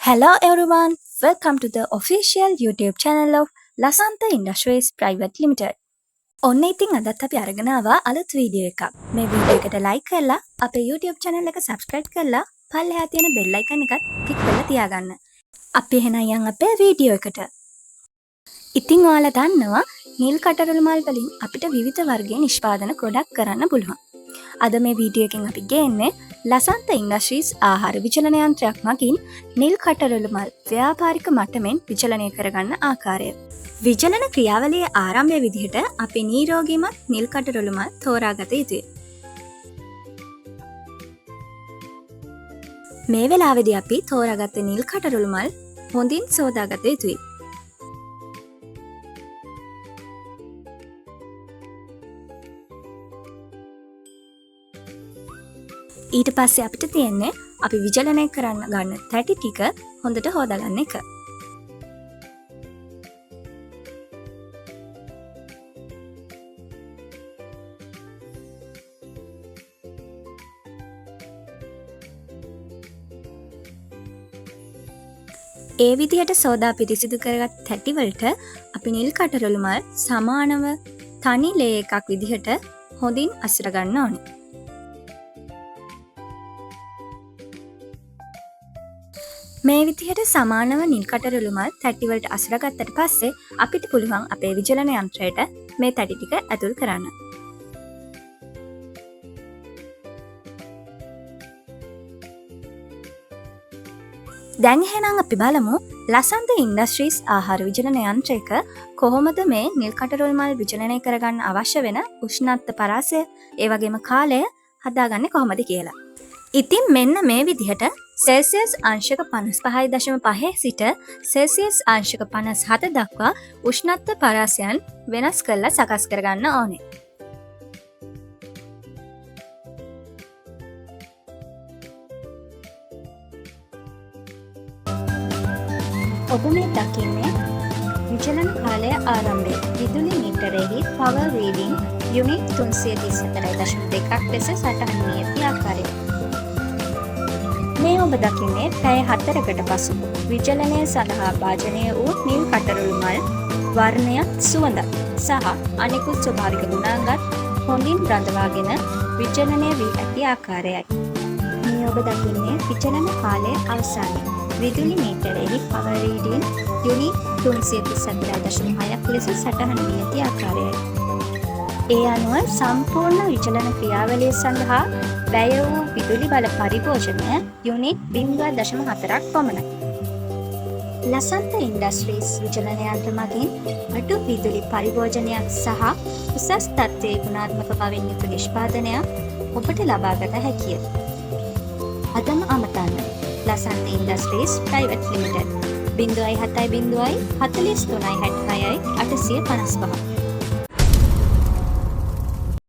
Hello everyone, welcome to the official YouTube channel of Lasantha Industries Private Limited. ඔන්න ඉතින් අදත් අපි අරගෙන ආවා අලුත් වීඩියෝ එකක්. මේ වීඩියෝ එකට like කරලා අපේ YouTube channel එක subscribe කරලා පල්ලෙහා තියෙන bell icon එකත් click කරලා තියාගන්න. අපි එහෙනම් යන් අපේ වීඩියෝ එකට. ඉතින් ඔයාලා දන්නවා නිල් කටරළු මල් වලින් අපිට විවිධ වර්ගයේ නිෂ්පාදන ගොඩක් කරන්න පුළුවන්. අද මේ වීඩියෝ එකෙන් අපි ගේන්නේ ලසන්ත ඉන්ඩස්ට්‍රීස් ආහාර විචලන යන්ත්‍රයක් මගින් නිල් කටරළු මල් ව්‍යාපාරික මට්ටමින් විචලනය කරගන්න ආකාරය. විචලන ක්‍රියාවලියේ ආරම්භය විදිහට අපි නිරෝගීමත් නිල් කටරළු මල් තෝරාගත යුතුයි. මේ වෙලාවේදී අපි තෝරාගත්ත නිල් කටරළු මල් හොඳින් සෝදාගත යුතුයි. ඊට පස්සේ අපිට තියෙන්නේ අපි විචලනය කරන්න ගන්න තැටි ටික හොඳට හොදාගන්න එක. ඒ විදිහට සෝදා පිරිසිදු කරගත් තැටි වලට අපි නිල් කටරළු මල් සමානව තනි ලේ එකක් විදිහට හොඳින් අසුර ගන්න ඕනේ. මේ විදිහට සමානව නිල් කටරළු මල් තැටි වලට අසුරගත්තට පස්සේ අපිට පුළුවන් අපේ විචලන යන්ත්‍රයට මේ තැටි ටික ඇතුල් කරන්න. දැන් එහෙනම් අපි බලමු ලසන්ත ඉන්ඩස්ට්‍රීස් ආහාර විචලන යන්ත්‍රයක කොහොමද මේ නිල් කටරළු මල් විචලනය කරගන්න අවශ්‍ය වෙන උෂ්ණත්ව පරාසය ඒ වගේම කාලය හදාගන්නේ කොහොමද කියලා. ඉතින් මෙන්න මේ විදිහට සෙල්සියස් අංශක 55.5 සිට සෙල්සියස් අංශක 57 දක්වා උෂ්ණත්ව පරාසයන් වෙනස් කරලා සකස් කරගන්න ඕනේ. ඔබ මේ දකින්නේ විචලන කාලය ආරම්භය විදුලි මීටරෙහි power reading unit 334.2ක් ලෙස සටහන් වී ඇති ආකාරය. මේ ඔබ දකින්නේ පැය 4කට පසු විචලනය සඳහා භාජනය වූ නිල් කටරළු මල් වර්ණය සුවඳ සහ අනෙකුත් ස්වභාවික ගුණාංගත් හොඳින් රඳවාගෙන විචලනය වී ඇති ආකාරයයි. මේ ඔබ දකින්නේ විචලන කාලයේ අවසානය විදුලි මීටරෙහි power reading unit 334.6ක් ලෙස සටහන් වී ඇති ආකාරයයි. ඒ අනුව සම්පූර්ණ විචලන ක්‍රියාවලිය සඳහා වැය වූ විදුලි බල පරිභෝජනය යුනිට් 0.4ක් පමණයි. ලසන්ත ඉන්ඩස්ට්‍රීස් විචලන යන්ත්‍ර මගින් අඩු විදුලි පරිභෝජනයක් සහ උසස් තත්ත්වයේ ගුණාත්මක බවින් යුතු නිෂ්පාදනයක් ඔබට ලබාගත හැකිය. අදම අමතන්න ලසන්ත ඉන්ඩස්ට්‍රීස් ප්‍රයිවට් ලිමිටඩ් 070 43 66 855